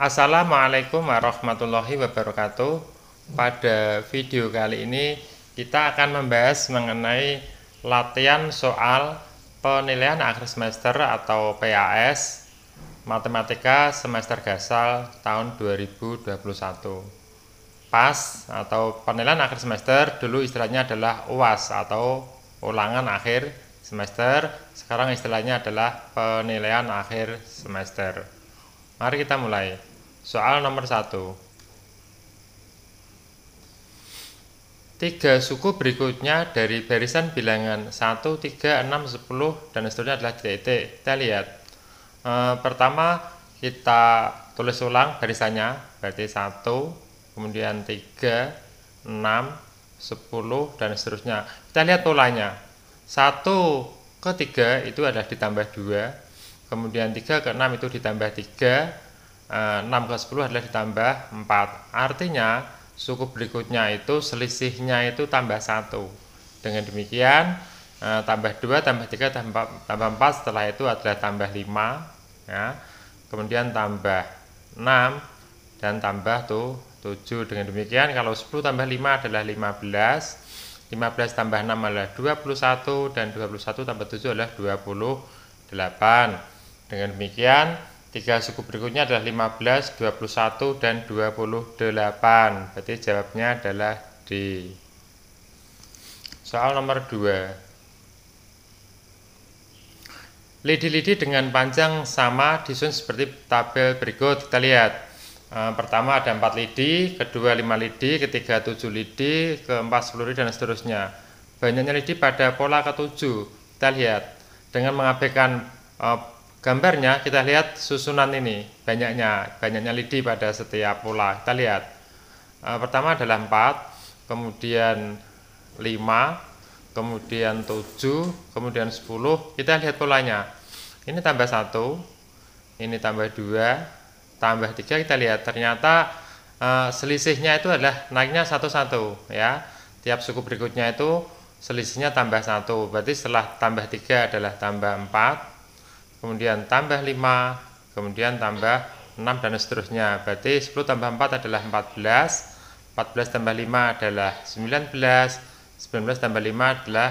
Assalamualaikum warahmatullahi wabarakatuh. Pada video kali ini kita akan membahas mengenai latihan soal penilaian akhir semester atau PAS Matematika semester Gasal tahun 2021. PAS atau penilaian akhir semester dulu istilahnya adalah UAS atau ulangan akhir semester. Sekarang istilahnya adalah penilaian akhir semester. Mari kita mulai. Soal nomor 1. 3 suku berikutnya dari barisan bilangan 1, 3, 6, 10 dan seterusnya adalah titik-titik. Kita lihat. Pertama kita tulis ulang barisannya, berarti 1, kemudian 3, 6, 10 dan seterusnya. Kita lihat polanya. 1 ke 3 itu adalah ditambah 2, kemudian 3 ke 6 itu ditambah 3, 6 ke 10 adalah ditambah 4. Artinya suku berikutnya itu selisihnya itu tambah 1. Dengan demikian tambah 2, tambah 3, tambah 4, setelah itu adalah tambah 5 ya. Kemudian tambah 6 dan tambah 7. Dengan demikian kalau 10 tambah 5 adalah 15, 15 tambah 6 adalah 21, dan 21 tambah 7 adalah 28. Dengan demikian 3 suku berikutnya adalah 15, 21, dan 28. Berarti jawabnya adalah D. Soal nomor 2. Lidi-lidi dengan panjang sama disusun seperti tabel berikut. Kita lihat. Pertama ada 4 lidi, kedua 5 lidi, ketiga 7 lidi, keempat 10 lidi, dan seterusnya. Banyaknya lidi pada pola ke-7. Kita lihat. Dengan mengabaikan gambarnya, kita lihat susunan ini, banyaknya lidi pada setiap pola. Kita lihat. Pertama adalah 4, kemudian 5, kemudian 7, kemudian 10. Kita lihat polanya. Ini tambah 1, ini tambah 2, tambah 3. Kita lihat ternyata selisihnya itu adalah naiknya 1-1 ya. Tiap suku berikutnya itu selisihnya tambah 1. Berarti setelah tambah 3 adalah tambah 4, kemudian tambah 5, kemudian tambah 6 dan seterusnya. Berarti 10 tambah 4 adalah 14, 14 tambah 5 adalah 19, 19 tambah 5 adalah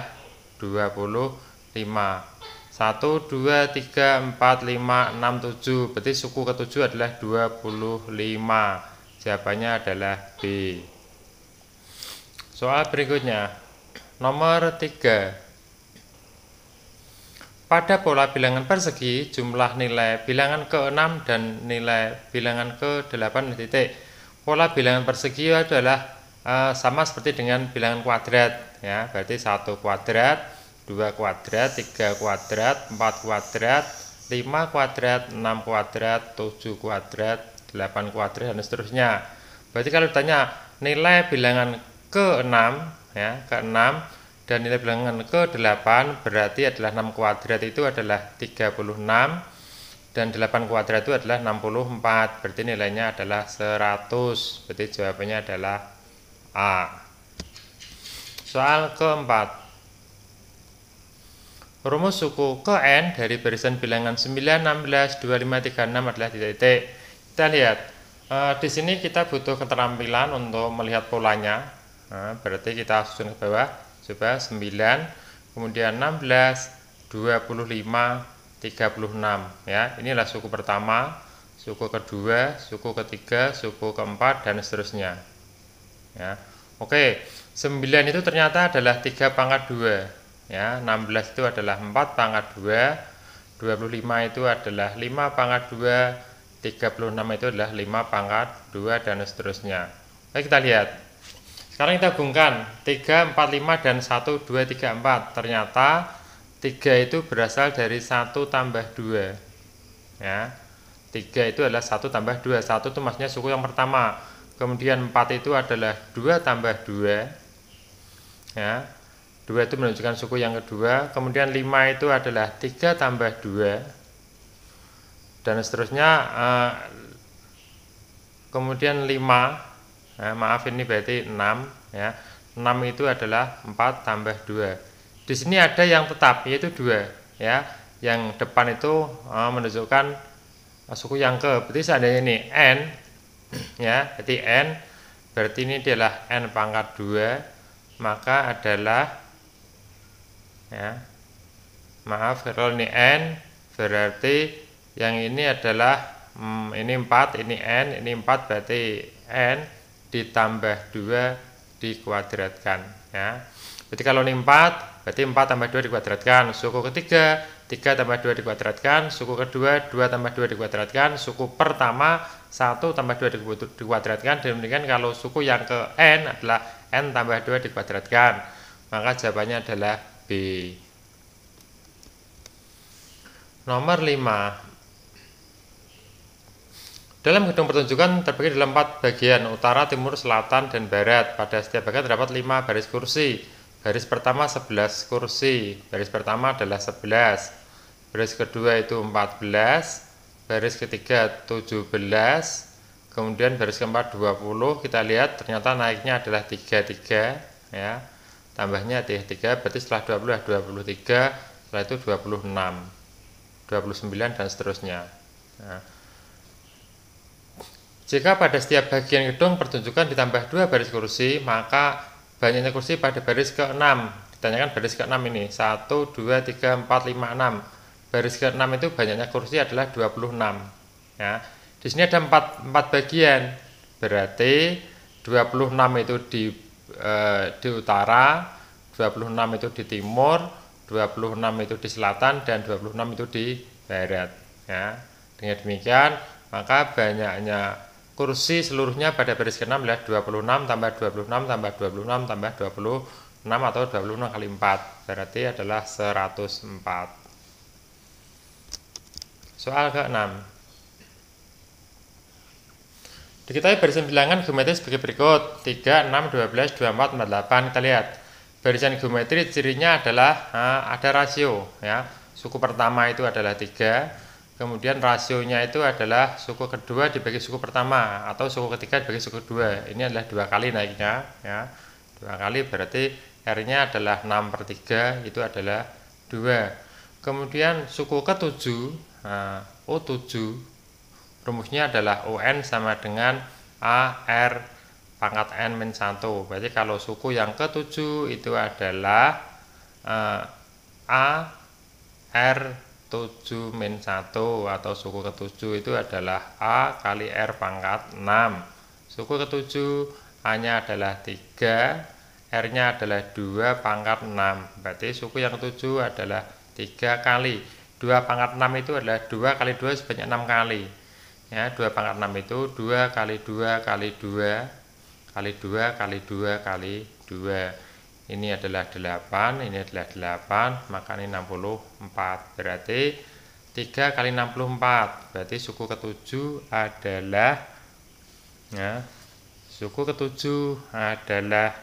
25. 1, 2, 3, 4, 5, 6, 7. Berarti suku ke-7 adalah 25. Jawabannya adalah B. Soal berikutnya. Nomor 3. Pada pola bilangan persegi, jumlah nilai bilangan ke-6 dan nilai bilangan ke-8 titik. Pola bilangan persegi adalah sama seperti dengan bilangan kuadrat ya. Berarti 1 kuadrat, 2 kuadrat, 3 kuadrat, 4 kuadrat, 5 kuadrat, 6 kuadrat, 7 kuadrat, 8 kuadrat, dan seterusnya. Berarti kalau ditanya nilai bilangan ke-6 ya, ke-6 dan nilai bilangan ke-8 berarti adalah 6 kuadrat itu adalah 36, dan 8 kuadrat itu adalah 64. Berarti nilainya adalah 100. Berarti jawabannya adalah A. Soal keempat. Rumus suku ke-n dari barisan bilangan 9, 16, 25, 36 adalah titik-titik. Kita lihat. Di sini kita butuh keterampilan untuk melihat polanya. Berarti kita susun ke bawah. Coba 9, kemudian 16, 25, 36 ya. Inilah suku pertama, suku kedua, suku ketiga, suku keempat, dan seterusnya ya. Oke, 9 itu ternyata adalah 3 pangkat 2 ya. 16 itu adalah 4 pangkat 2, 25 itu adalah 5 pangkat 2, 36 itu adalah 5 pangkat 2, dan seterusnya. Oke, kita lihat. Sekarang kita hubungkan 3, 4, 5 dan 1, 2, 3, 4. Ternyata 3 itu berasal dari 1 tambah 2 ya. 3 itu adalah 1 tambah 2. 1 itu maksudnya suku yang pertama. Kemudian 4 itu adalah 2 tambah 2 ya. 2 itu menunjukkan suku yang kedua. Kemudian 5 itu adalah 3 tambah 2, dan seterusnya. Kemudian 5, maaf ini berarti 6 ya. 6 itu adalah 4 tambah 2. Di sini ada yang tetap yaitu 2 ya. Yang depan itu menunjukkan suku yang ke, berarti seandainya ini n ya, berarti n berarti ini adalah n pangkat 2, maka adalah ya, maaf kalau ini n berarti yang ini adalah ini 4, ini n, ini 4, berarti n ditambah 2 dikuadratkan ya. Berarti kalau ini 4, berarti 4 tambah 2 dikuadratkan. Suku ketiga 3 tambah 2 dikuadratkan. Suku kedua 2 tambah 2 dikuadratkan. Suku pertama 1 tambah 2 dikuadratkan. Demikian kalau suku yang ke n adalah n tambah 2 dikuadratkan. Maka jawabannya adalah B. Nomor 5. Dalam hitung pertunjukan terbagi dalam 4 bagian, utara, timur, selatan, dan barat. Pada setiap bagian terdapat 5 baris kursi. Baris pertama 11 kursi. Baris pertama adalah 11. Baris kedua itu 14. Baris ketiga 17. Kemudian baris keempat 20. Kita lihat ternyata naiknya adalah 33 ya. Tambahnya 3, berarti setelah 20 23, setelah itu 26, 29 dan seterusnya. Nah, jika pada setiap bagian gedung pertunjukan ditambah 2 baris kursi, maka banyaknya kursi pada baris ke-6. Ditanyakan baris ke-6 ini 1, 2, 3, 4, 5, 6. Baris ke-6 itu banyaknya kursi adalah 26 ya. Di sini ada 4 bagian. Berarti 26 itu di utara, 26 itu di timur, 26 itu di selatan, dan 26 itu di barat ya. Dengan demikian maka banyaknya kursi seluruhnya pada baris ke-6 adalah 26 tambah 26 tambah 26 tambah 26 atau 26 kali 4, berarti adalah 104. Soal ke-6. Diketahui barisan bilangan geometris sebagai berikut: 3, 6, 12, 24, 48. Kita lihat barisan geometri cirinya adalah ada rasio ya. Suku pertama itu adalah 3. Kemudian rasionya itu adalah suku kedua dibagi suku pertama atau suku ketiga dibagi suku kedua. Ini adalah 2 kali naiknya ya. 2 kali berarti R-nya adalah 6/3, itu adalah 2. Kemudian suku ke-7, O7, rumusnya adalah UN sama dengan AR pangkat N-1. Berarti kalau suku yang ke-7 itu adalah AR 7-1 atau suku ke-7 itu adalah A kali R pangkat 6. Suku ke-7 A-nya adalah 3, R-nya adalah 2 pangkat 6. Berarti suku yang ke-7 adalah 3 kali 2 pangkat 6 itu adalah 2 kali 2 sebanyak 6 kali. Ya, 2 pangkat 6 itu 2 kali 2 kali 2 kali 2 kali 2 kali 2. Ini adalah 8, ini adalah 8, maka ini 64. Berarti 3 kali 64. Berarti suku ke-7 adalah ya, suku ke-7 adalah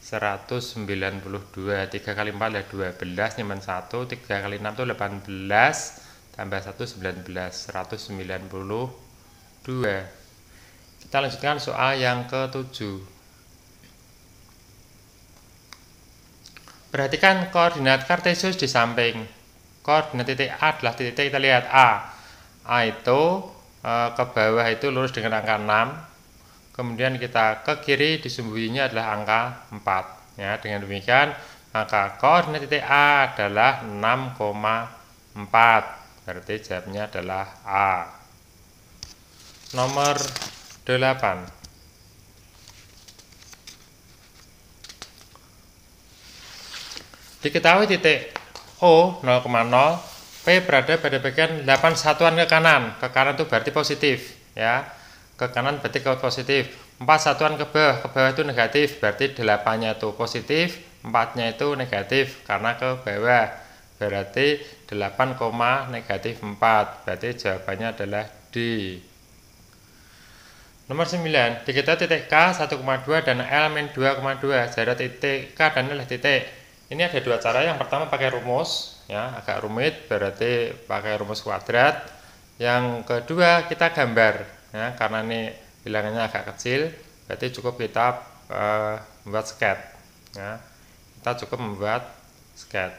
192. 3 kali 4 adalah 12, nyimpen 1. 3 kali 6 itu 18, tambah 1 19, 192. Kita lanjutkan soal yang ke-7. Perhatikan koordinat kartesius di samping. Koordinat titik A adalah titik, kita lihat A itu ke bawah itu lurus dengan angka 6. Kemudian kita ke kiri disembunyinya adalah angka 4 ya. Dengan demikian maka koordinat titik A adalah 6,4. Berarti jawabnya adalah A. Nomor 8. Diketahui titik O 0,0, P berada pada bagian 8 satuan ke kanan. Ke kanan itu berarti positif ya. Ke kanan berarti positif. 4 satuan ke bawah itu negatif, berarti 8-nya itu positif, 4-nya itu negatif karena ke bawah. Berarti 8, negatif 4. Berarti jawabannya adalah D. Nomor 9. Diketahui titik K 1,2 dan L min 2,2. Jarak titik K dan L titik. Ini ada 2 cara. Yang pertama pakai rumus ya, agak rumit, berarti pakai rumus kuadrat. Yang kedua kita gambar ya, karena ini bilangannya agak kecil, berarti cukup kita membuat sketch ya. Kita cukup membuat sketch.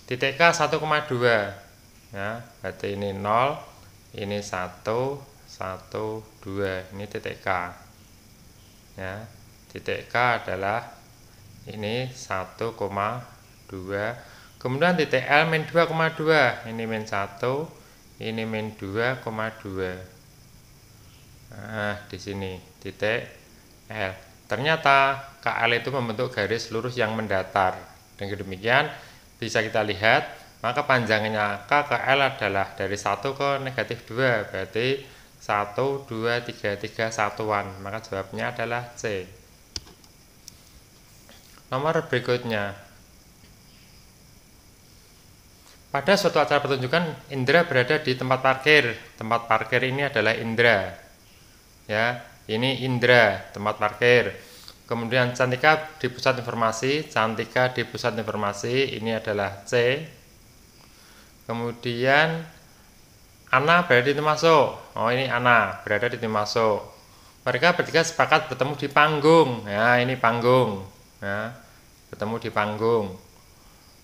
Titik K 1,2. Ya, berarti ini 0, ini 1, 1, 2, ini titik K. Ya, titik K adalah ini 1,2. Kemudian titik L min 2,2. Ini min 1, ini min 2,2. Nah, di sini titik L. Ternyata KL itu membentuk garis lurus yang mendatar. Dengan demikian bisa kita lihat, maka panjangnya K ke L adalah dari 1 ke negatif 2. Berarti 1, 2, 3, 3 satuan. Maka jawabnya adalah C. Nomor berikutnya. Pada suatu acara pertunjukan, Indra berada di tempat parkir. Tempat parkir ini adalah Indra. Ya, ini Indra, tempat parkir. Kemudian Cantika di pusat informasi. Cantika di pusat informasi, ini adalah C. Kemudian Ana berada di pintu masuk. Oh, ini Ana berada di pintu masuk. Mereka bertiga sepakat bertemu di panggung. Ya, ini panggung. Ya, bertemu di panggung.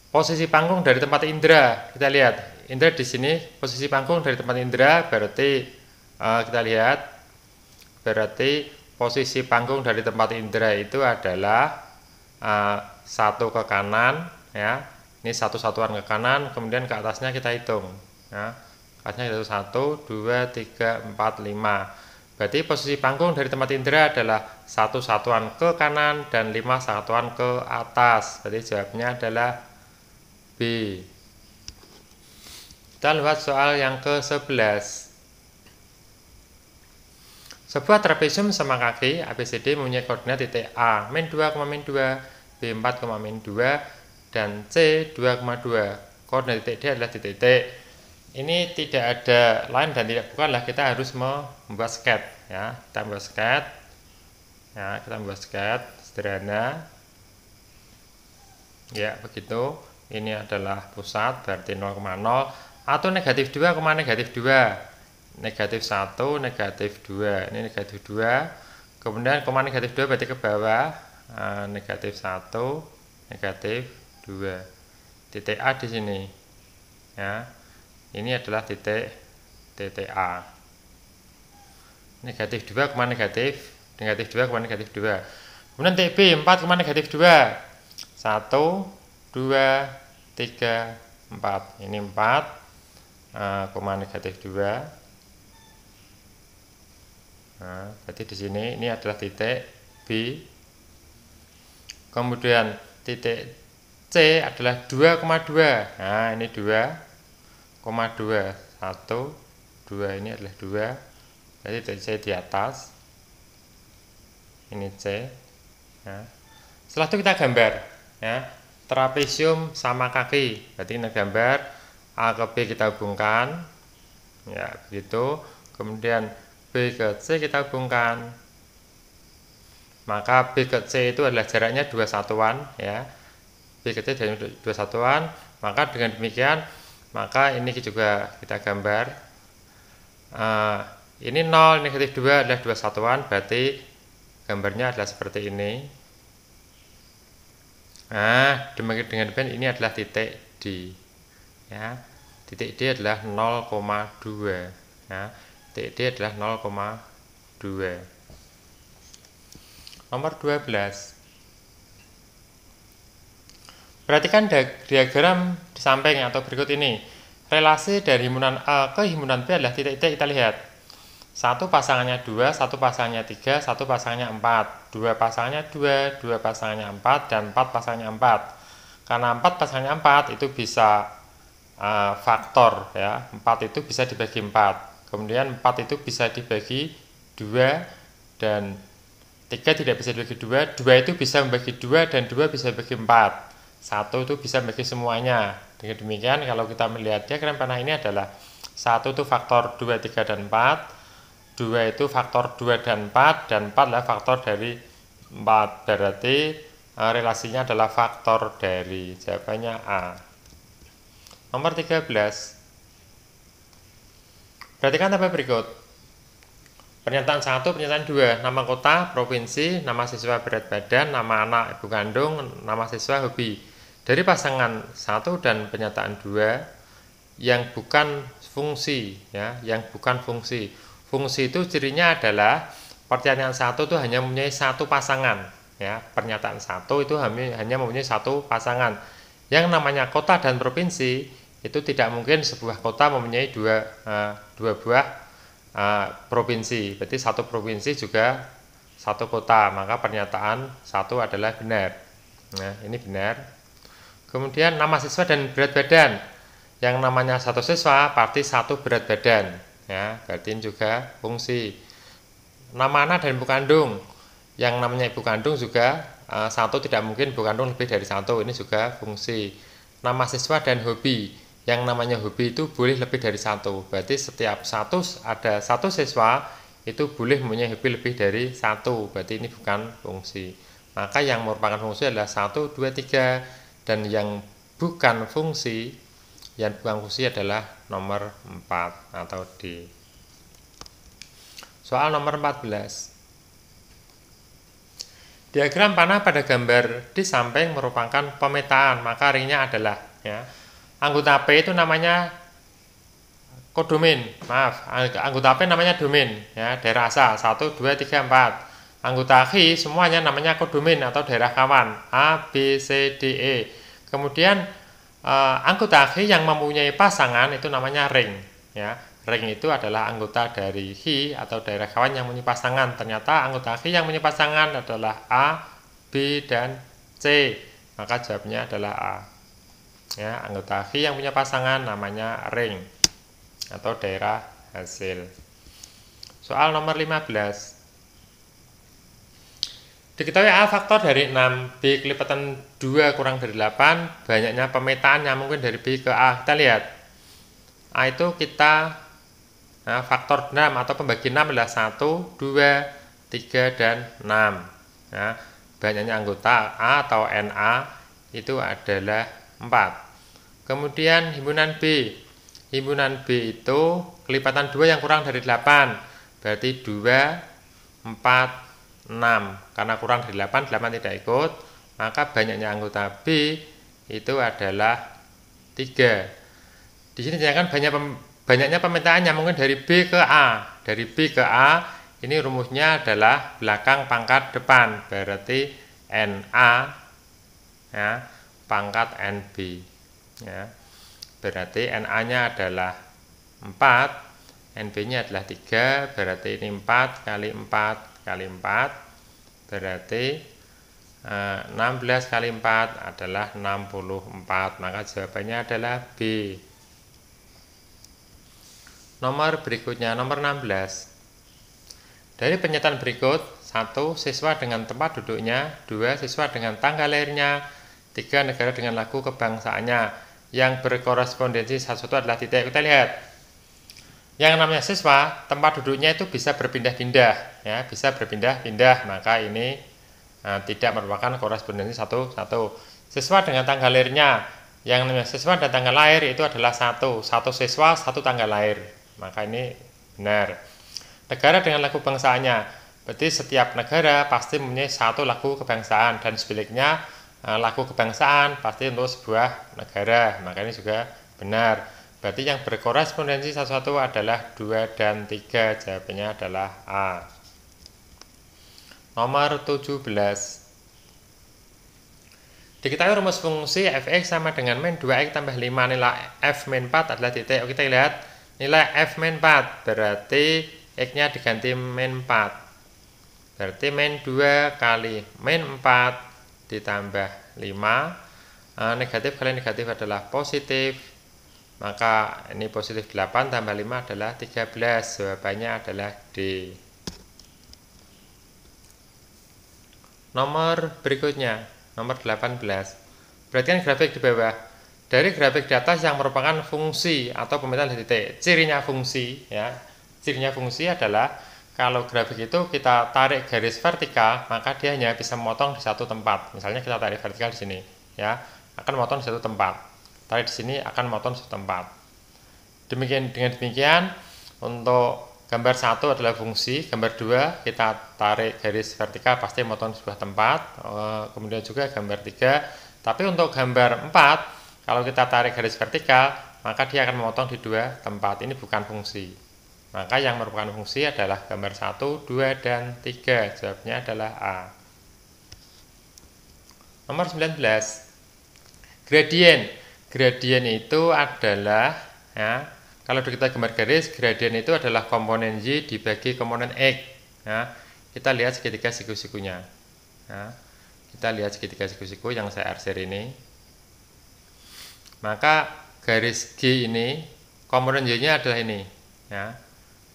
Posisi panggung dari tempat Indra, kita lihat. Indra di sini posisi panggung dari tempat Indra, berarti kita lihat, berarti posisi panggung dari tempat Indra itu adalah 1 ke kanan, ya. Ini 1 satuan ke kanan, kemudian ke atasnya kita hitung. Ya. Atasnya itu 1, 2, 3, 4, 5. Berarti posisi panggung dari tempat Indra adalah 1 satuan ke kanan dan 5 satuan ke atas. Berarti jawabnya adalah B. Kita lihat soal yang ke-11. Sebuah trapesium sama kaki ABCD mempunyai koordinat titik A min 2, min 2, B 4, min 2, dan C 2,2. Koordinat titik D adalah titik. Ini tidak ada lain dan tidak bukanlah, kita harus membuat sketch, ya. Kita membuat sketch. Ya, kita membuat sketch sederhana. Ya, begitu. Ini adalah pusat, berarti 0,0 atau negatif 2, negatif 2. Negatif 1, negatif 2. Ini negatif 2. Kemudian negatif 2 berarti ke bawah. Negatif 1, negatif 2. Titik A di sini. Ya. Ini adalah titik A. Negatif 2, negatif. Negatif 2, negatif 2. Kemudian titik B 4, negatif 2. 1, 2, 3, 4. Ini 4, negatif 2. Nah, berarti di sini ini adalah titik B. Kemudian titik C adalah 2,2. Nah, ini 2,2. 1, 2, ini adalah 2. Berarti titik C di atas. Ini C. Ya. Setelah itu kita gambar, ya. Trapesium sama kaki, berarti kita gambar A ke B kita hubungkan, ya begitu. Kemudian B ke C kita hubungkan, maka B ke C itu adalah jaraknya 2 satuan, ya. B ke C jaraknya 2 satuan, maka dengan demikian, maka ini juga kita gambar. Ini 0, negatif 2 adalah 2 satuan, berarti gambarnya adalah seperti ini. Nah, dengan demikian ini adalah titik D. Ya. Titik D adalah 0,2. Ya. Titik D adalah 0,2. Nomor 12. Perhatikan diagram di samping atau berikut ini. Relasi dari himpunan A ke himpunan B adalah titik-titik, kita lihat. 1 pasangannya 2, 1 pasangannya 3, 1 pasangannya 4, 2 pasangannya 2, 2 pasangannya 4, dan 4 pasangannya 4. Karena 4 pasangannya 4 itu bisa faktor, ya. 4 itu bisa dibagi 4. Kemudian 4 itu bisa dibagi 2 dan 3 tidak bisa dibagi 2. 2 itu bisa membagi 2 dan 2 bisa dibagi 4. 1 itu bisa membagi semuanya. Dengan demikian kalau kita melihat diagram panah ini adalah 1 itu faktor 2, 3, dan 4. 2 itu faktor 2 dan 4, dan 4 adalah faktor dari 4. Berarti relasinya adalah faktor dari. Jawabannya A. Nomor 13. Perhatikan tabel berikut. Pernyataan 1, pernyataan 2. Nama kota, provinsi, nama siswa berat badan, nama anak ibu kandung, nama siswa hobi. Dari pasangan 1 dan pernyataan 2, yang bukan fungsi, ya, yang bukan fungsi. Fungsi itu cirinya adalah pernyataan satu itu hanya mempunyai satu pasangan, ya. Pernyataan satu itu hanya mempunyai satu pasangan. Yang namanya kota dan provinsi itu tidak mungkin sebuah kota mempunyai dua buah provinsi. Berarti satu provinsi juga satu kota, maka pernyataan satu adalah benar. Nah, ini benar. Kemudian nama siswa dan berat badan. Yang namanya satu siswa pasti satu berat badan, ya, berarti ini juga fungsi. Nama anak dan ibu kandung. Yang namanya ibu kandung juga satu tidak mungkin ibu kandung lebih dari satu, ini juga fungsi. Nama siswa dan hobi. Yang namanya hobi itu boleh lebih dari satu, berarti setiap ada satu siswa itu boleh mempunyai hobi lebih dari satu, berarti ini bukan fungsi. Maka yang merupakan fungsi adalah 1, 2, 3, dan yang bukan fungsi adalah nomor 4 atau D. Soal nomor 14. Diagram panah pada gambar di samping merupakan pemetaan, maka ringnya adalah, ya, anggota P itu namanya kodomain, anggota P namanya domain, ya, daerah asal 1, 2, 3, 4. Anggota Q semuanya namanya kodomain atau daerah kawan A, B, C, D, E. Kemudian anggota Q yang mempunyai pasangan itu namanya ring, ya. Ring itu adalah anggota dari Q atau daerah kawan yang mempunyai pasangan. Ternyata anggota Q yang mempunyai pasangan adalah A, B, dan C. Maka jawabnya adalah A. Ya, anggota Q yang punya pasangan namanya ring atau daerah hasil. Soal nomor 15. Diketahui A faktor dari 6, B kelipatan 2 kurang dari 8, banyaknya pemetaan yang mungkin dari B ke A. Kita lihat. A itu faktor 6 atau pembagi 6 adalah 1, 2, 3, dan 6. Ya, banyaknya anggota A atau NA itu adalah 4. Kemudian himpunan B. Himpunan B itu kelipatan 2 yang kurang dari 8. Berarti 2, 4, 6. Karena kurang dari 8, 8 tidak ikut. Maka banyaknya anggota B itu adalah 3. Di sini dinyatakan banyaknya pemetaan yang mungkin dari B ke A. Dari B ke A, ini rumusnya adalah belakang pangkat depan. Berarti NA, ya, pangkat NB. Ya. Berarti NA-nya adalah 4, NB-nya adalah 3, berarti ini 4 kali 4 kali 4, berarti 16 kali 4 adalah 64, maka jawabannya adalah B. Nomor berikutnya, nomor 16. Dari pernyataan berikut, 1. Siswa dengan tempat duduknya, 2. Siswa dengan tanggal lahirnya, 3. Negara dengan lagu kebangsaannya. Yang berkorespondensi satu adalah titik. Kita lihat. Yang namanya siswa, tempat duduknya itu bisa berpindah-pindah, ya, bisa berpindah-pindah, maka ini tidak merupakan korespondensi satu. Siswa dengan tanggal lahirnya, yang namanya siswa dan tanggal lahir itu adalah satu siswa, satu tanggal lahir, maka ini benar. Negara dengan lagu bangsaannya, berarti setiap negara pasti mempunyai satu lagu kebangsaan, dan sebaliknya lagu kebangsaan pasti untuk sebuah negara, maka ini juga benar. Berarti yang berkorespondensi satu adalah 2 dan 3, jawabannya adalah A. Nomor 17. Diketahui rumus fungsi fx sama dengan min 2x tambah 5, nilai f min 4 adalah titik. Oke, kita lihat nilai f min 4, berarti x-nya diganti min 4. Berarti min 2 kali min 4 ditambah 5. Negatif kali negatif adalah positif. Maka ini positif 8 tambah 5 adalah 13. Jawabannya adalah D. Nomor berikutnya, nomor 18. Perhatikan grafik di bawah. Dari grafik di atas yang merupakan fungsi atau pemetaan dari titik. Cirinya fungsi, ya. Cirinya fungsi adalah kalau grafik itu kita tarik garis vertikal, maka dia hanya bisa memotong di satu tempat. Misalnya kita tarik vertikal di sini, ya, akan memotong di satu tempat. Tarik di sini akan memotong di satu tempat. Dengan demikian, untuk gambar 1 adalah fungsi, gambar 2 kita tarik garis vertikal pasti memotong di sebuah tempat. Kemudian juga gambar 3. Tapi untuk gambar 4, kalau kita tarik garis vertikal, maka dia akan memotong di dua tempat. Ini bukan fungsi. Maka yang merupakan fungsi adalah gambar 1, 2, dan 3. Jawabnya adalah A. Nomor 19. Gradien. Gradien itu adalah, ya, kalau kita gambar garis, gradien itu adalah komponen Y dibagi komponen X. Ya. Kita lihat segitiga siku-sikunya. Ya. Kita lihat segitiga siku-siku yang saya arsir ini. Maka garis G ini komponen Y-nya adalah ini, ya.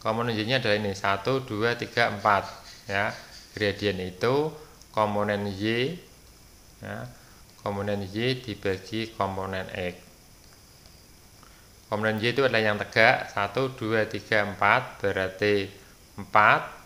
Komponen Y-nya adalah ini 1, 2, 3, 4, ya. Gradien itu komponen Y, ya. Komponen Y dibagi komponen X. Komponen Y itu adalah yang tegak 1, 2, 3, 4, berarti 4.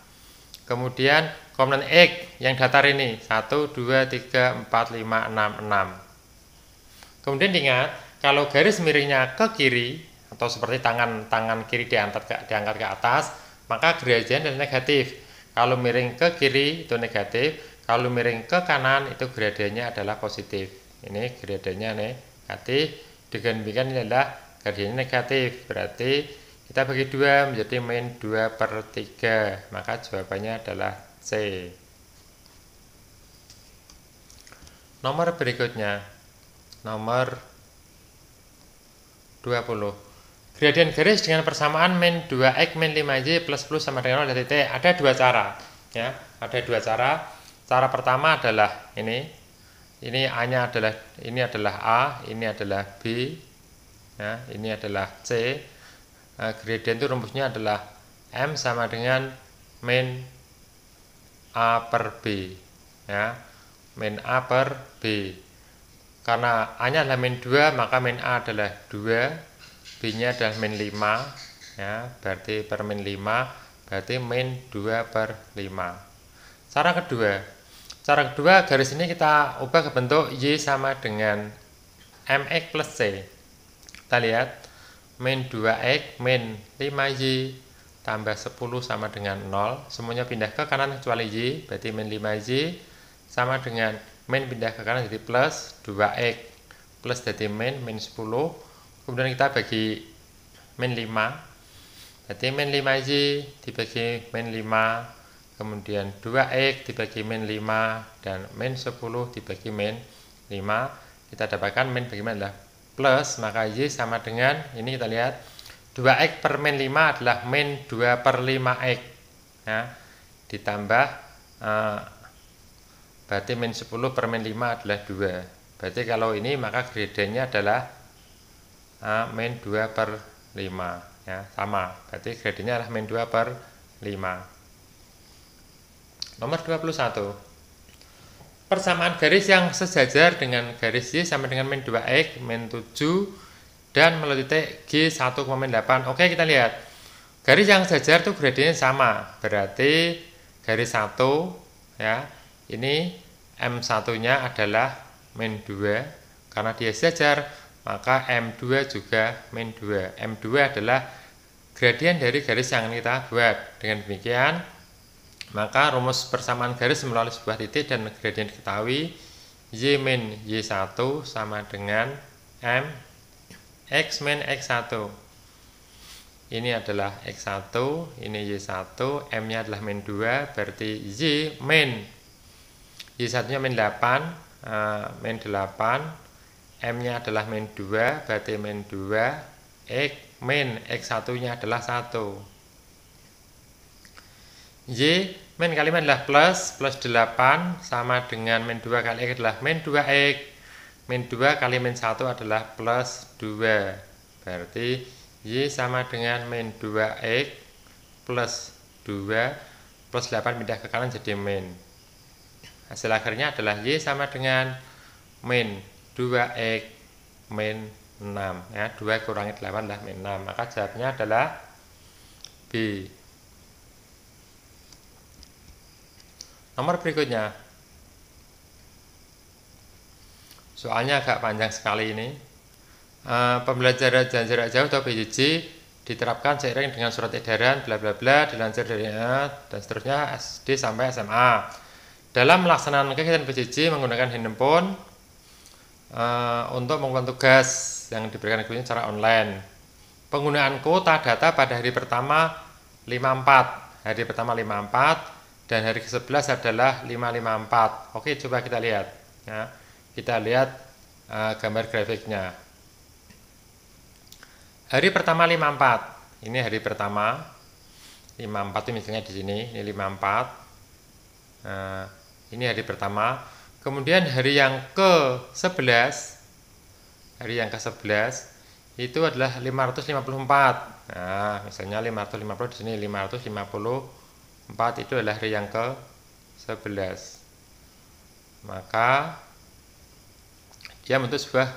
Kemudian komponen X yang datar ini 1, 2, 3, 4, 5, 6, 6. Kemudian diingat, kalau garis miringnya ke kiri atau seperti tangan kiri diangkat ke atas, maka gradien adalah negatif. Kalau miring ke kiri itu negatif, kalau miring ke kanan itu gradiennya adalah positif. Ini gradiennya negatif. Dengan demikian ini adalah gradiennya negatif. Berarti kita bagi 2 menjadi min 2/3. Maka jawabannya adalah C. Nomor berikutnya, nomor 20. Gradien garis dengan persamaan min 2x min 5y plus sama dengan 0 titik. Ada dua cara, ya. Ada dua cara. Cara pertama adalah ini. Ini A-nya adalah, ini adalah A, ini adalah B, ya. Ini adalah C. Gradien itu rumusnya adalah M sama dengan min A per B, ya. Min A per B. Karena A-nya adalah min 2, maka min A adalah 2, B-nya adalah min 5, ya, berarti per min 5, berarti min 2/5. Cara kedua, garis ini kita ubah ke bentuk Y sama dengan MX plus C. Kita lihat, min 2X min 5Y tambah 10 sama dengan 0, semuanya pindah ke kanan kecuali Y, berarti min 5Y sama dengan min pindah ke kanan jadi plus 2x plus jadi min 10. Kemudian kita bagi min 5, berarti min 5y dibagi min 5, kemudian 2x dibagi min 5, dan min 10 dibagi min 5. Kita dapatkan min bagi min adalah plus, maka y sama dengan, ini kita lihat 2x per min 5 adalah min 2/5x, ya, ditambah berarti min 10 per min 5 adalah 2. Berarti kalau ini maka gradiennya adalah min 2/5, ya, sama. Berarti gradiennya adalah min 2/5. Nomor 21. Persamaan garis yang sejajar dengan garis Y sama dengan min 2x min 7 dan melalui titik G 1,8. Oke, kita lihat. Garis yang sejajar itu gradiennya sama. Berarti garis 1, ya, ini M1-nya adalah min 2, karena dia sejajar, maka M2 juga min 2. M2 adalah gradien dari garis yang kita buat. Dengan demikian, maka rumus persamaan garis melalui sebuah titik dan gradien diketahui, Y min Y1 sama dengan M X min X1. Ini adalah X1, ini Y1, M-nya adalah min 2, berarti Y min Y1-nya min 8, min 8, M-nya adalah min 2, berarti min 2, X min X1-nya adalah 1. Y min kali min adalah plus 8 sama dengan min 2 kali X adalah min 2X. Min 2 kali min 1 adalah plus 2. Berarti Y sama dengan min 2X plus 2 plus 8 pindah ke kanan jadi min. Hasil akhirnya adalah Y sama dengan min 2X min 6, ya, 2 kurangi 8 adalah min 6. Maka jawabnya adalah B. Nomor berikutnya, soalnya agak panjang sekali ini. Pembelajaran jarak jauh atau PJJ diterapkan seiring dengan surat edaran bla bla bla dilansir dari dan seterusnya SD sampai SMA. Dalam melaksanakan kegiatan PJJ menggunakan handphone, untuk melakukan tugas yang diberikan gurunya secara online. Penggunaan kuota data pada hari pertama 54, hari pertama 54 dan hari ke-11 adalah 554. Oke, coba kita lihat ya. Kita lihat gambar grafiknya. Hari pertama 54. Ini hari pertama 54 itu misalnya di sini, ini 54. Nah, ini hari pertama. Kemudian hari yang ke-11, hari yang ke-11 itu adalah 554. Nah, misalnya 550 di sini 554 itu adalah hari yang ke-11. Maka dia membentuk sebuah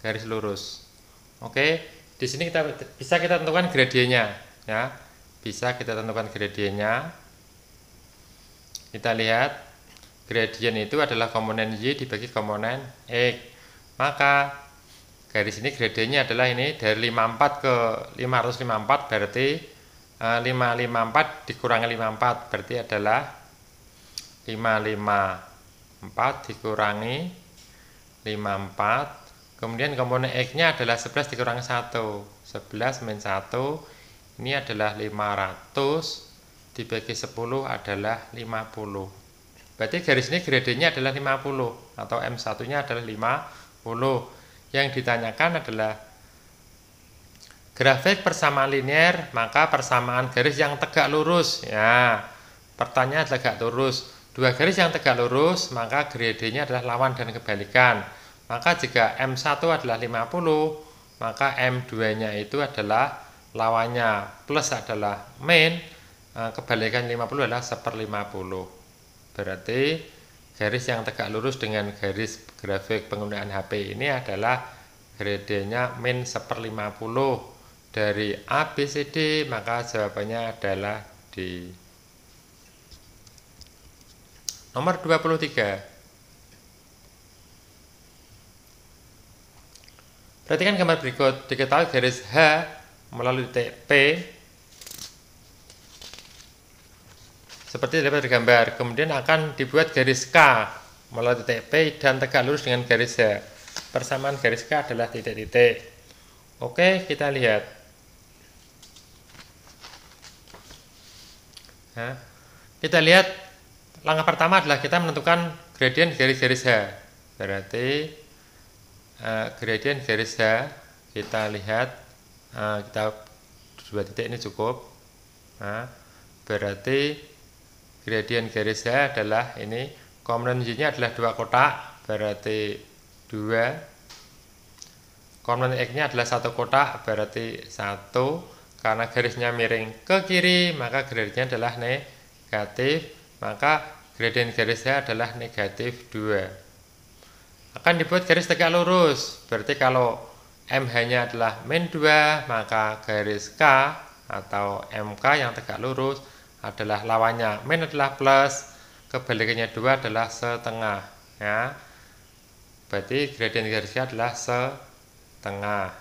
garis lurus. Oke, di sini bisa kita tentukan gradiennya ya. Bisa kita tentukan gradiennya. Kita lihat gradien itu adalah komponen Y dibagi komponen X. Maka garis ini gradiennya adalah ini dari 54 ke 554 berarti 554 dikurangi 54 berarti adalah 554 dikurangi 54. Kemudian komponen X nya adalah 11 dikurangi 1, 11 min 1 ini adalah 500 dibagi 10 adalah 50. Berarti garis ini gradiennya adalah 50 atau M1 nya adalah 50. Yang ditanyakan adalah grafik persamaan linear, maka persamaan garis yang tegak lurus ya. Pertanyaan tegak lurus. Dua garis yang tegak lurus maka gradiennya adalah lawan dan kebalikan. Maka jika M1 adalah 50, maka M2 nya itu adalah lawannya, plus adalah min, kebalikan 50 adalah 1/50. Berarti garis yang tegak lurus dengan garis grafik penggunaan HP ini adalah gradiennya min 1/50 dari A, B, C, D, maka jawabannya adalah D. Nomor 23. Perhatikan gambar berikut. Diketahui garis H melalui titik P seperti dapat digambar. Kemudian akan dibuat garis K melalui titik P dan tegak lurus dengan garis H. Persamaan garis K adalah titik-titik. Oke, kita lihat. Nah, kita lihat langkah pertama adalah kita menentukan gradien garis-garis H. Berarti gradien garis H kita lihat. Kita 2 titik ini cukup. Nah, berarti gradien garis H adalah ini, komponen Y nya adalah 2 kotak, berarti 2. Komponen X nya adalah 1 kotak, berarti 1. Karena garisnya miring ke kiri maka gradiennya adalah negatif, maka gradien garis H adalah negatif 2. Akan dibuat garis tegak lurus, berarti kalau MH-nya adalah min 2, maka garis K atau MK yang tegak lurus adalah lawannya. Min adalah plus, kebalikannya 2 adalah setengah. Ya. Berarti gradien garis K adalah setengah.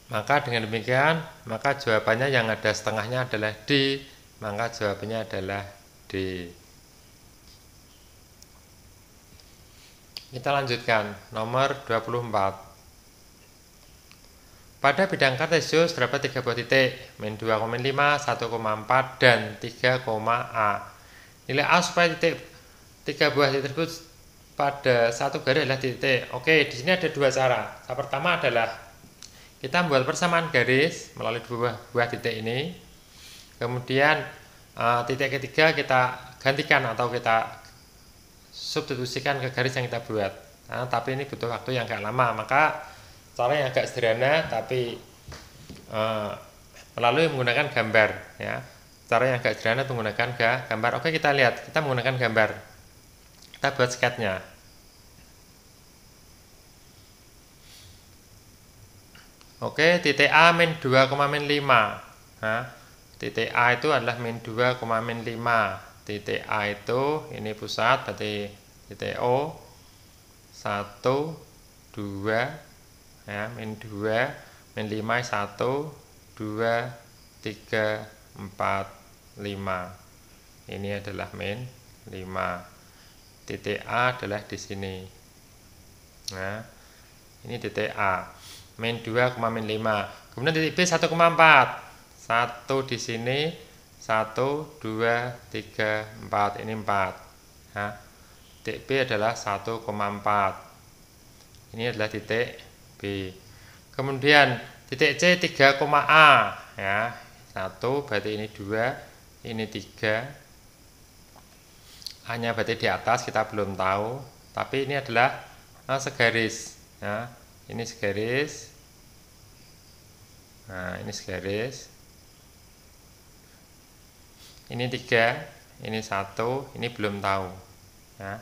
Maka dengan demikian, maka jawabannya yang ada setengahnya adalah D, maka jawabannya adalah D. Kita lanjutkan, nomor 24. Pada bidang kartesius terdapat 3 buah titik, min 2,5, 1,4, dan 3,A. Nilai A supaya titik 3 buah titik tersebut pada satu garis adalah titik. Oke, di sini ada 2 cara. Yang pertama adalah kita membuat persamaan garis melalui 2 buah titik ini. Kemudian titik ketiga kita gantikan atau kita substitusikan ke garis yang kita buat. Nah, tapi ini butuh waktu yang agak lama, maka cara yang agak sederhana tapi melalui menggunakan gambar ya. Cara yang agak sederhana menggunakan gambar. Oke, kita lihat, kita menggunakan gambar. Kita buat sketnya. Oke, titik A min 2,5. Nah, titik A itu adalah min 2,5. Titik A itu ini pusat, berarti titik O 1, 2 ya, min 2, min 5, 1, 2, 3, 4, 5. Ini adalah min 5. Titik A adalah di sini. Nah, ini titik A. Min 2, min 5. Kemudian titik B 1,4. 1 di sini, 1, 2, 3, 4. Ini 4. Nah, titik B adalah 1,4. Ini adalah titik B. Kemudian titik C 3,A ya. 1 berarti ini 2, ini 3. A-nya berarti di atas, kita belum tahu. Tapi ini adalah segaris ya. Ini segaris. Nah, ini segaris. Ini 3, ini 1, ini belum tahu. Ya.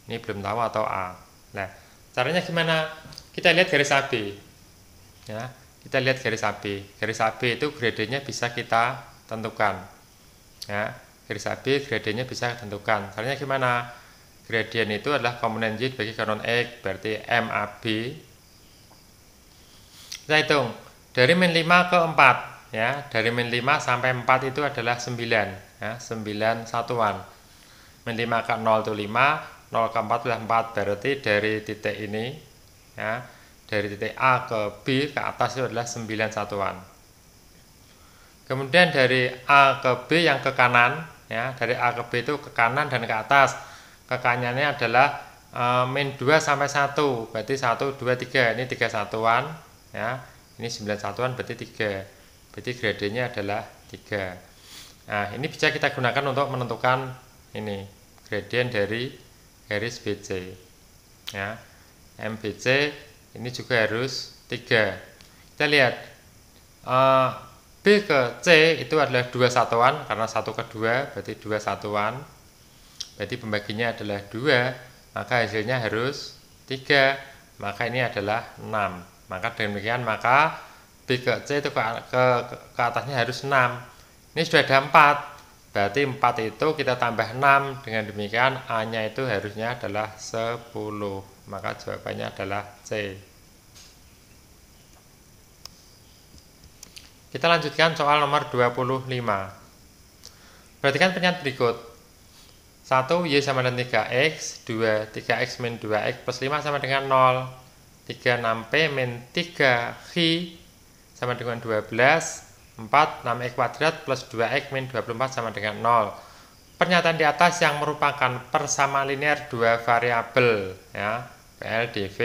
Ini belum tahu atau A. Nah, caranya gimana? Kita lihat garis AB. Ya, kita lihat garis AB. Garis AB itu gradenya bisa kita tentukan. Ya, garis AB gradenya bisa tentukan. Caranya gimana? Gradien itu adalah komponen Y bagi komponen X, berarti MAB. Kita hitung dari min 5 ke 4 ya. Dari min 5 sampai 4 itu adalah 9 ya, 9 satuan. Min 5 ke 0 itu 5, 0 ke 4 adalah 4. Berarti dari titik ini ya, dari titik A ke B ke atas itu adalah 9 satuan. Kemudian dari A ke B yang ke kanan ya, dari A ke B itu ke kanan dan ke atas. Ke kanannya adalah min 2 sampai 1, berarti 1, 2, 3. Ini 3 satuan ya. Ini 9 satuan berarti 3. Berarti gradenya adalah 3. Nah, ini bisa kita gunakan untuk menentukan ini gradien dari garis BC. Ya. MBC ini juga harus 3. Kita lihat B ke C itu adalah 2 satuan, karena 1 ke 2 berarti 2 satuan. Berarti pembaginya adalah 2, maka hasilnya harus 3, maka ini adalah 6. Maka dengan demikian maka B ke C itu ke atasnya harus 6. Ini sudah ada 4, berarti 4 itu kita tambah 6. Dengan demikian A nya itu harusnya adalah 10, maka jawabannya adalah C. Kita lanjutkan soal nomor 25. Perhatikan pernyataan berikut. 1 Y sama dengan 3X, 2 3X min 2X plus 5 sama dengan 0, 3 6P min 3X sama dengan 12, 4 6X kuadrat plus 2X min 24 sama dengan 0. Pernyataan di atas yang merupakan persamaan linear dua variabel ya, PLDV.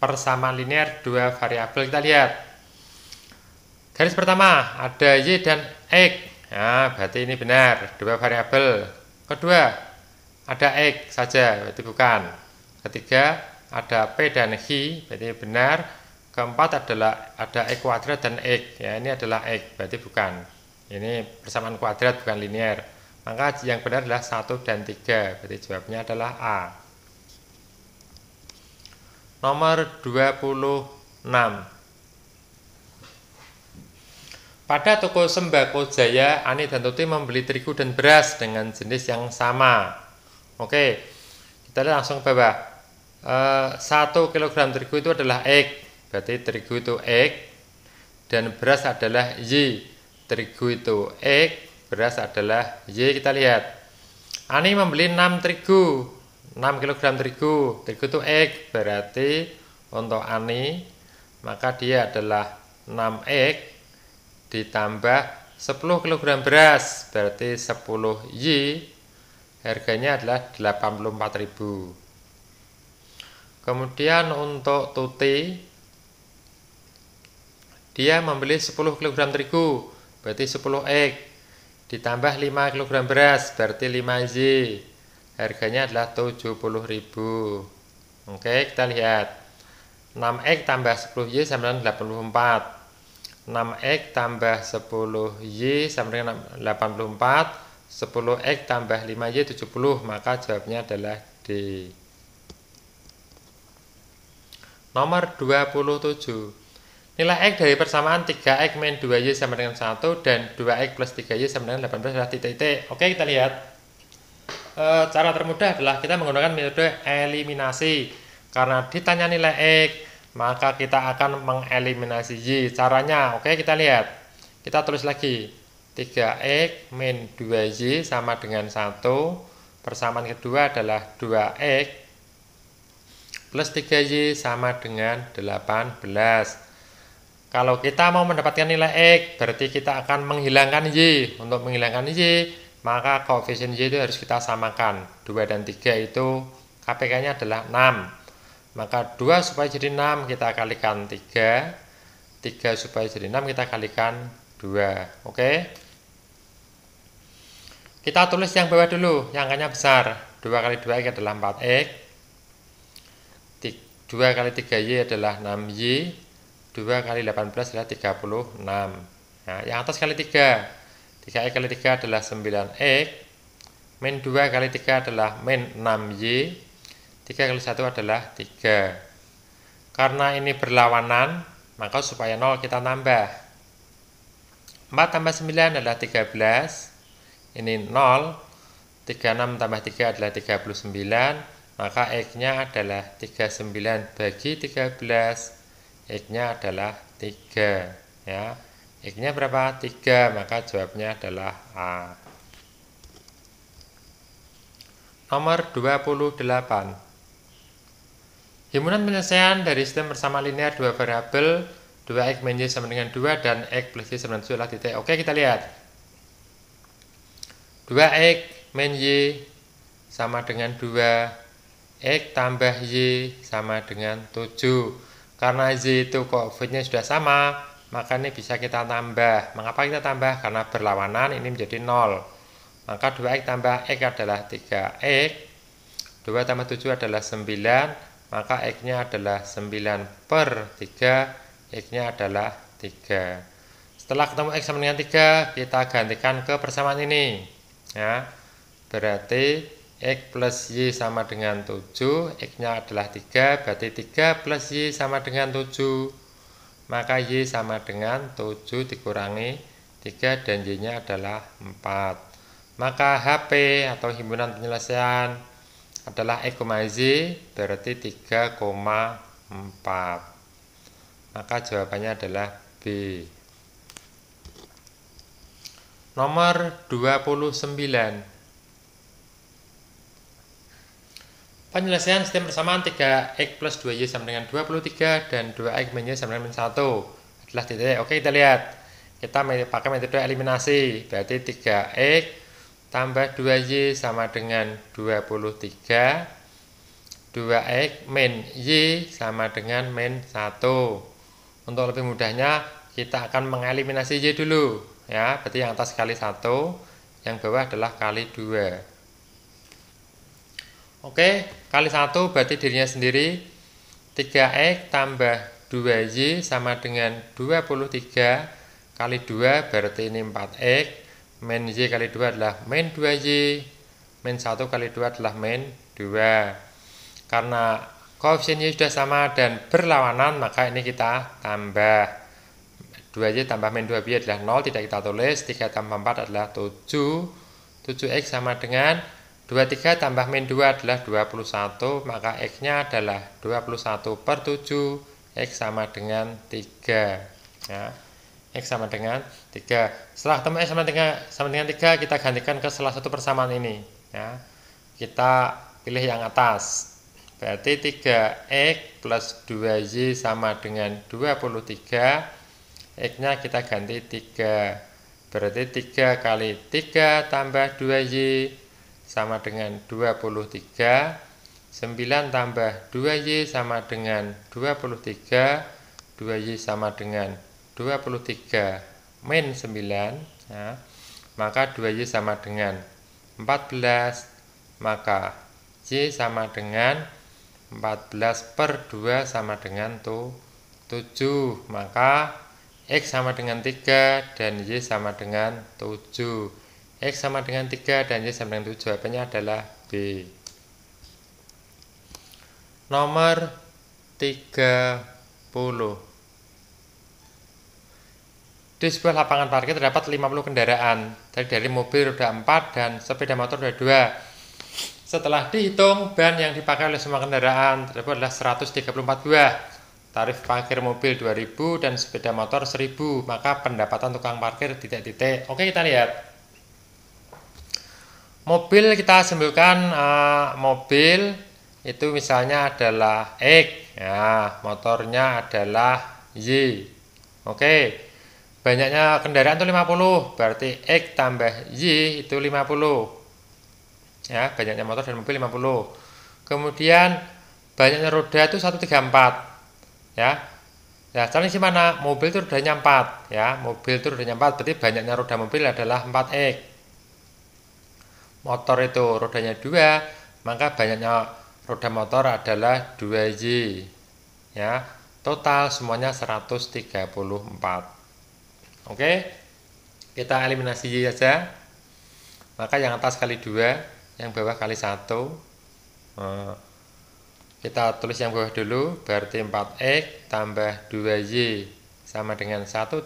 Persamaan linear dua variabel, kita lihat. Garis pertama ada Y dan X. Ya, berarti ini benar, dua variabel. Kedua, ada X saja, berarti bukan. Ketiga, ada P dan X, berarti benar. Keempat adalah ada X kuadrat dan X, ya ini adalah X, berarti bukan. Ini persamaan kuadrat, bukan linear. Maka yang benar adalah 1 dan 3, berarti jawabnya adalah A. Nomor 26. Pada toko Sembako Jaya, Ani dan Tuti membeli terigu dan beras dengan jenis yang sama. Oke, kita langsung ke bawah. 1 kg terigu itu adalah X, berarti terigu itu X, dan beras adalah Y. Terigu itu X, beras adalah Y. Kita lihat. Ani membeli 6 terigu, 6 kg terigu. Terigu itu X, berarti untuk Ani, maka dia adalah 6X ditambah 10 kg beras, berarti 10 Y, harganya adalah 84.000. Kemudian untuk Tuti, dia membeli 10 kg terigu, berarti 10 X, ditambah 5 kg beras, berarti 5 Y, harganya adalah 70.000. Oke, kita lihat. 6X tambah 10Y sama dengan 84. 6X tambah 10Y sama dengan 84, 10X tambah 5Y 70, maka jawabnya adalah D. Nomor 27. Nilai X dari persamaan 3X min 2Y sama dengan 1 dan 2X plus 3Y sama dengan 18 adalah titik-titik. Oke, kita lihat. Cara termudah adalah kita menggunakan metode eliminasi. Karena ditanya nilai X, maka kita akan mengeliminasi Y. Caranya, oke, kita lihat. Kita tulis lagi. 3X min 2Y sama dengan 1. Persamaan kedua adalah 2X plus 3Y sama dengan 18. Kalau kita mau mendapatkan nilai X, berarti kita akan menghilangkan Y. Untuk menghilangkan Y, maka koefisien Y itu harus kita samakan. 2 dan 3 itu KPK-nya adalah 6. Maka 2 supaya jadi 6 kita kalikan 3. 3 supaya jadi 6 kita kalikan 2. Oke. Kita tulis yang bawah dulu, yang angkanya besar. 2 kali 2X adalah 4X. 2 kali 3Y adalah 6Y. 2 kali 18 adalah 36. Nah, yang atas kali 3. 3X kali 3 adalah 9X. Min 2 kali 3 adalah min 6Y. 3 kali 1 adalah 3. Karena ini berlawanan, maka supaya 0 kita tambah. 4 tambah 9 adalah 13. Ini 0. 36 tambah 3 adalah 39. Maka X-nya adalah 39 bagi 13. X-nya adalah 3. Ya. X-nya berapa? 3. Maka jawabannya adalah A. Nomor 28. Himpunan penyelesaian dari sistem bersama linear 2 variabel 2X min Y sama dengan 2 dan X plus Y sama dengan 7 adalah titik. Oke, kita lihat. 2X min Y sama dengan 2. X tambah Y sama dengan 7. Karena Y itu koefisiennya sudah sama, maka ini bisa kita tambah. Mengapa kita tambah? Karena berlawanan, ini menjadi 0. Maka 2X tambah X adalah 3X. 2 tambah 7 adalah 9. Maka X-nya adalah 9 per 3. X-nya adalah 3. Setelah ketemu X sama dengan 3, kita gantikan ke persamaan ini. Ya, berarti X plus Y sama dengan 7, X-nya adalah 3, berarti 3 plus Y sama dengan 7. Maka Y sama dengan 7 dikurangi 3 dan Y-nya adalah 4. Maka HP atau himpunan penyelesaian adalah X, Y, berarti 3,4. Maka jawabannya adalah B. Nomor 29. Penyelesaian sistem persamaan 3X plus 2Y sama dengan 23 dan 2X min Y sama dengan 1 adalah titik. Oke, kita lihat. Kita pakai metode eliminasi. Berarti 3X tambah 2Y sama dengan 23. 2X min Y sama dengan min 1. Untuk lebih mudahnya, kita akan mengeliminasi Y dulu. Ya, berarti yang atas kali 1, yang bawah adalah kali 2. Oke, kali 1 berarti dirinya sendiri. 3X tambah 2Y sama dengan 23 kali 2 berarti ini 4X. Min Y kali 2 adalah min 2Y. Min 1 kali 2 adalah min 2. Karena koefisien Y sudah sama dan berlawanan, maka ini kita tambah. 2Y tambah min 2Y adalah 0, tidak kita tulis. 3 tambah 4 adalah 7. 7X sama dengan 23 tambah min 2 adalah 21, maka X-nya adalah 21 per 7, X sama dengan 3. Ya. X sama dengan 3. Setelah ketemu X sama dengan 3, kita gantikan ke salah satu persamaan ini. Ya. Kita pilih yang atas. Berarti 3X plus 2Y sama dengan 23. X-nya kita ganti 3. Berarti 3 kali 3 tambah 2Y sama dengan 23. 9 tambah 2Y sama dengan 23. 2Y sama dengan 23 min 9. Ya. Maka 2Y sama dengan 14. Maka Y sama dengan 14 per 2 sama dengan 7. Maka X sama dengan 3 dan Y sama dengan 7. X sama dengan 3 dan Y sama dengan 7. Jawabannya adalah B. Nomor 30. Di sebuah lapangan parkir terdapat 50 kendaraan, dari mobil roda 4 dan sepeda motor roda 2. Setelah dihitung, ban yang dipakai oleh semua kendaraan tersebut adalah 134 buah. Tarif parkir mobil 2.000 dan sepeda motor 1.000. Maka pendapatan tukang parkir titik-titik. Oke, kita lihat. Mobil kita simpulkan mobil itu misalnya adalah X, ya, motornya adalah Y. Oke, banyaknya kendaraan itu 50, berarti X tambah Y itu 50. Ya, banyaknya motor dan mobil 50. Kemudian banyaknya roda itu 134. Ya. Ya, sekarang isi mana? Mobil itu rodanya 4, ya. Mobil itu rodanya 4, berarti banyaknya roda mobil adalah 4X. Motor itu rodanya 2, maka banyaknya roda motor adalah 2Y. Ya. Total semuanya 134. Oke. Kita eliminasi Y saja. Maka yang atas kali 2, yang bawah kali 1. Kita tulis yang bawah dulu, berarti 4X tambah 2Y sama dengan 134,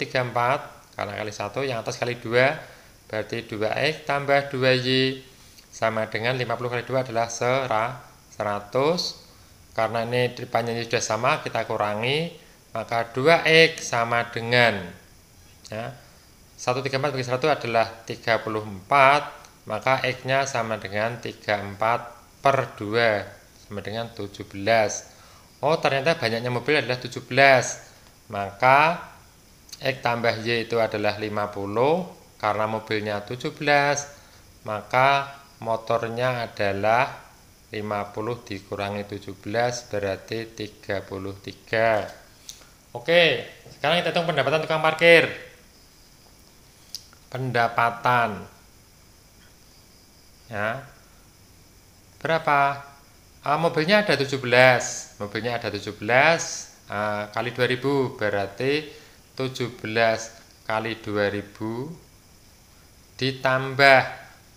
karena kali 1, yang atas kali 2, berarti 2X tambah 2Y sama dengan 50 kali 2 adalah 100. Karena ini depannya sudah sama, kita kurangi, maka 2X sama dengan, ya, 134 bagi 1 adalah 34, maka X-nya sama dengan 34 per 2. Sama dengan 17. Oh, ternyata banyaknya mobil adalah 17. Maka X tambah Y itu adalah 50. Karena mobilnya 17, maka motornya adalah 50 dikurangi 17 berarti 33. Oke, sekarang kita hitung pendapatan tukang parkir. Pendapatan, ya, berapa? Mobilnya ada 17, kali 2000 berarti 17 kali 2000 ditambah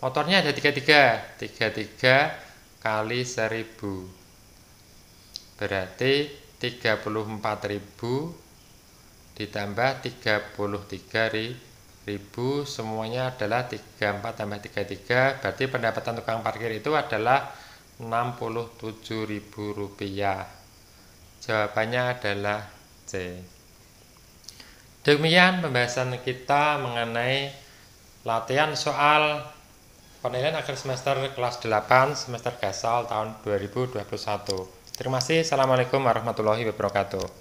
motornya ada 33 kali 1000 berarti 34.000 ditambah 33.000, semuanya adalah 34 tambah 33, berarti pendapatan tukang parkir itu adalah Rp67.000. Jawabannya adalah C. Demikian pembahasan kita mengenai latihan soal penilaian akhir semester kelas 8 semester gasal tahun 2021. Terima kasih. Assalamualaikum warahmatullahi wabarakatuh.